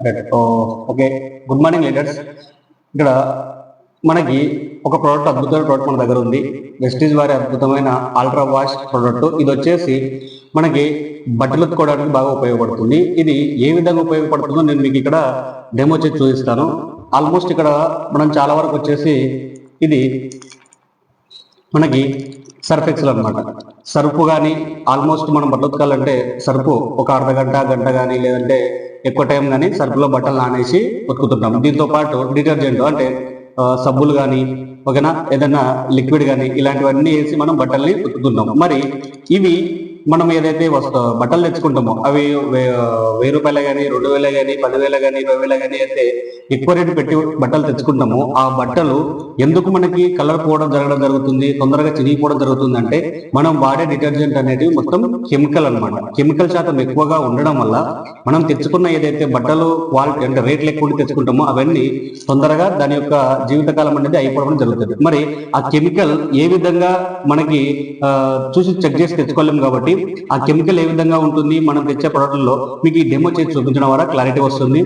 Right. Okay. Good morning leaders. ఇక్కడ మనకి ఒక ప్రోడక్ట్, అద్భుతమైన ప్రోడక్ట్ మన దగ్గర ఉంది. వెస్టీజ్ వారి అద్భుతమైన అల్ట్రా వాష్ ప్రోడక్ట్. ఇది వచ్చేసి మనకి బట్టలు ఉతుకోవడానికి బాగా ఉపయోగపడుతుంది. ఇది ఏ విధంగా ఉపయోగపడుతుందో నేను మీకు ఇక్కడ డెమో చేసి చూపిస్తాను. ఆల్మోస్ట్ ఇక్కడ మనం చాలా వరకు వచ్చేసి ఇది మనకి సర్ఫ్ ఎక్సెల్ అనమాట. సర్ఫ్ కానీ ఆల్మోస్ట్ మనం బట్టలు ఉతకాలంటే సర్ఫ్ ఒక అర్ధ గంట కానీ లేదంటే ఎక్కువ టైం కానీ సర్ఫ్లో బట్టలు నానేసి ఉతుకుతుంటాం. దీంతో పాటు డిటర్జెంట్ అంటే సబ్బులు కానీ ఓకేనా, ఏదైనా లిక్విడ్ కానీ ఇలాంటివన్నీ వేసి మనం బట్టల్ని ఉతుకుతుంటాం. మరి ఇవి మనం ఏదైతే బట్టలు తెచ్చుకుంటామో అవి 1000 రూపాయలు కానీ 2000 కానీ 10,000 కానీ 20,000 కానీ అయితే ఎక్కువ రేటు పెట్టి బట్టలు తెచ్చుకుంటామో ఆ బట్టలు ఎందుకు మనకి కలర్ పోవడం జరుగుతుంది, తొందరగా చినిగిపోవడం జరుగుతుంది అంటే మనం వాడే డిటర్జెంట్ అనేది మొత్తం కెమికల్ అనమాట. కెమికల్ శాతం ఎక్కువగా ఉండడం వల్ల మనం తెచ్చుకున్న ఏదైతే బట్టలు క్వాలిటీ అంటే రేట్లు ఎక్కువ తెచ్చుకుంటామో అవన్నీ తొందరగా దాని యొక్క జీవితకాలం అనేది అయిపోవడం జరుగుతుంది. మరి ఆ కెమికల్ ఏ విధంగా మనకి చూసి చెక్ చేసి తెచ్చుకోలేము కాబట్టి ఆ కెమికల్ ఏ విధంగా ఉంటుంది మనం తెచ్చే ప్రోడక్ట్లో మీకు ఈ డెమో చేసి చూపించడం వల్ల క్లారిటీ వస్తుంది.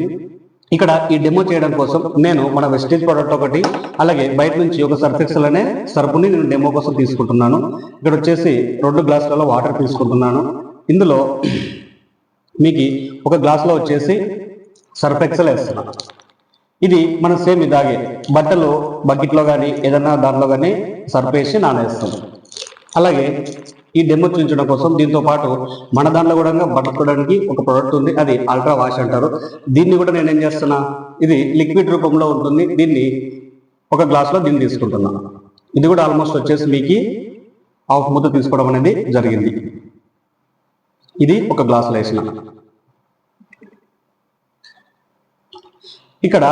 ఇక్కడ ఈ డెమో చేయడం కోసం నేను మన వెస్టీజ్ ప్రోడక్ట్ ఒకటి, అలాగే బయట నుంచి ఒక సర్ఫ్ ఎక్సెల్ అనే సర్ఫ్ని నేను డెమో కోసం తీసుకుంటున్నాను. ఇక్కడ వచ్చేసి 2 గ్లాసులలో వాటర్ తీసుకుంటున్నాను. ఇందులో మీకు ఒక గ్లాసులో వచ్చేసి సర్ఫ్ ఎక్సెల్ వేస్తున్నాను. ఇది మనం సేమ్ ఇదాగే బట్టలు బకెట్లో కానీ ఏదైనా దాంట్లో కానీ సర్ఫ్ వేసి నానేస్తాం. అలాగే ఈ డెమో చూపించడం కోసం దీంతో పాటు మన దాంట్లో కూడా బట్టడానికి ఒక ప్రోడక్ట్ ఉంది, అది అల్ట్రా వాష్ అంటారు. దీన్ని కూడా నేను ఏం చేస్తున్నా, ఇది లిక్విడ్ రూపంలో ఉంటుంది. దీన్ని ఒక గ్లాస్లో దీన్ని తీసుకుంటున్నాను. ఇది కూడా ఆల్మోస్ట్ వచ్చేసి మీకు హాఫ్ ముద్ద తీసుకోవడం అనేది జరిగింది. ఇది ఒక గ్లాసులో వేసిన. ఇక్కడ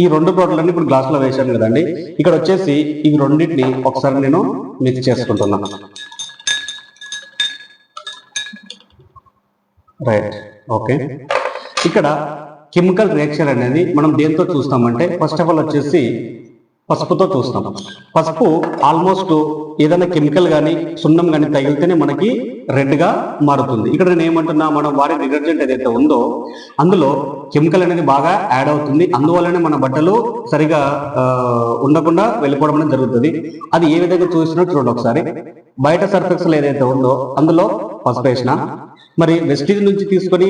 ఈ 2 ప్రోడక్ట్లన్నీ ఇప్పుడు గ్లాసులో వేసాను కదండి. ఇక్కడ వచ్చేసి ఇవి రెండింటిని ఒకసారి నేను మిక్స్ చేసుకుంటున్నాను. రైట్. ఓకే. ఇక్కడ కెమికల్ రియాక్షన్ అనేది మనం దేంతో చూస్తామంటే ఫస్ట్ ఆఫ్ ఆల్ వచ్చేసి పసుపుతో చూస్తాం. పసుపు ఆల్మోస్ట్ ఏదైనా కెమికల్ కానీ సున్నం కానీ తగిలితేనే మనకి రెడ్గా మారుతుంది. ఇక్కడ నేను ఏమంటున్నా, మనం వాడే డిటర్జెంట్ ఏదైతే ఉందో అందులో కెమికల్ అనేది బాగా యాడ్ అవుతుంది. అందువల్లనే మన బట్టలు సరిగా ఉండకుండా వెళ్ళిపోవడం అనేది జరుగుతుంది. అది ఏ విధంగా చూసినా చూడండి ఒకసారి. బయట సర్ఫ్ ఎక్సెల్ ఏదైతే ఉందో అందులో పసుపు వేసిన, మరి వెస్టీజ్ నుంచి తీసుకొని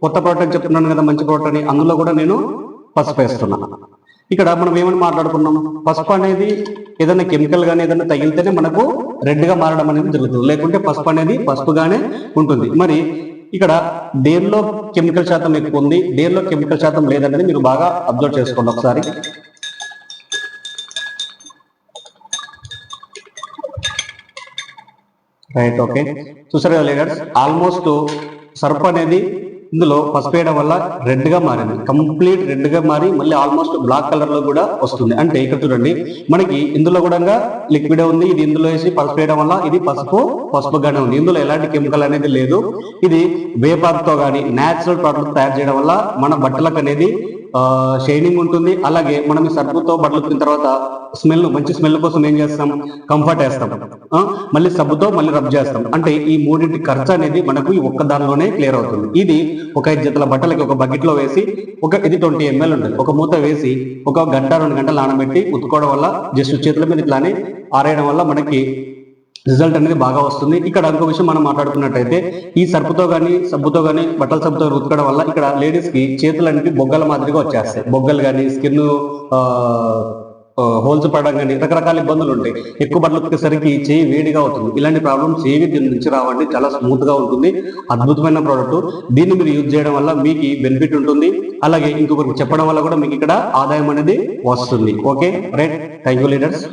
కొత్త ప్రోడక్ట్ అని చెప్తున్నాను కదా, మంచి ప్రోడక్ట్ అని, అందులో కూడా నేను పసుపు వేస్తున్నాను. ఇక్కడ మనం ఏమని మాట్లాడుకున్నాం, పసుపు అనేది ఏదైనా కెమికల్ కానీ ఏదైనా తగిలితేనే మనకు రెడ్గా మారడం అనేది జరుగుతుంది, లేకుంటే పసుపు అనేది పసుపుగానే ఉంటుంది. మరి ఇక్కడ దేనిలో కెమికల్ శాతం ఎక్కువ ఉంది, దేనిలో కెమికల్ శాతం లేదనేది మీరు బాగా అబ్జర్వ్ చేసుకోండి ఒకసారి. రైట్. ఓకే. చూసారు కదా లీడర్స్, ఆల్మోస్ట్ సర్ఫ్ అనేది ఇందులో పసుపు వేయడం వల్ల రెడ్గా మారింది, కంప్లీట్ రెడ్గా మారి మళ్ళీ ఆల్మోస్ట్ బ్లాక్ కలర్ లో కూడా వస్తుంది. అంటే ఇక్కడ చూడండి, మనకి ఇందులో కూడా లిక్విడ్ ఉంది. ఇది ఇందులో వేసి పసుపు వేయడం వల్ల ఇది పసుపుగానే ఉంది. ఇందులో ఎలాంటి కెమికల్ అనేది లేదు. ఇది వేపాకుతో కానీ న్యాచురల్ ప్రోడక్ట్ తయారు చేయడం వల్ల మన బట్టలకు అనేది షైనింగ్ ఉంటుంది. అలాగే మనం ఈ సబ్బుతో బట్టలు ఉతికిన తర్వాత మంచి స్మెల్ కోసం ఏం చేస్తాం, కంఫర్ట్ వేస్తాం, మళ్ళీ సబ్బుతో మళ్ళీ రబ్ చేస్తాం. అంటే ఈ మూడింటి ఖర్చు అనేది మనకు ఈ ఒక్క దానిలోనే క్లియర్ అవుతుంది. ఇది ఒక 5 జతల బట్టలకి ఒక బకెట్ లో వేసి ఇది 20 ml ఉంటుంది, ఒక మూత వేసి ఒక 1-2 గంటలు నానబెట్టి ఉతుకోవడం వల్ల జస్ట్ చేతుల మీద ఇట్లానే ఆరేయడం వల్ల మనకి రిజల్ట్ అనేది బాగా వస్తుంది. ఇక్కడ ఇంకో విషయం మనం మాట్లాడుకున్నట్టయితే ఈ సబ్బుతో కానీ బట్టల సబ్బుతో ఉతకడం వల్ల ఇక్కడ లేడీస్ కి చేతులు అనేది బొగ్గల మాదిరిగా వచ్చేస్తాయి. బొగ్గలు కానీ స్కిన్ హోల్స్ పడడం కానీ రకరకాల ఇబ్బందులు ఉంటాయి. ఎక్కువ బట్టలు ఉతికేసరికి చేయి వేడిగా అవుతుంది. ఇలాంటి ప్రాబ్లమ్స్ ఏవి దీని నుంచి రావండి, చాలా స్మూత్ గా ఉంటుంది. అద్భుతమైన ప్రోడక్ట్. దీన్ని మీరు యూజ్ చేయడం వల్ల మీకు బెనిఫిట్ ఉంటుంది. అలాగే ఇంకొకరికి చెప్పడం వల్ల కూడా మీకు ఇక్కడ ఆదాయం అనేది వస్తుంది. Okay right. Thank you leaders.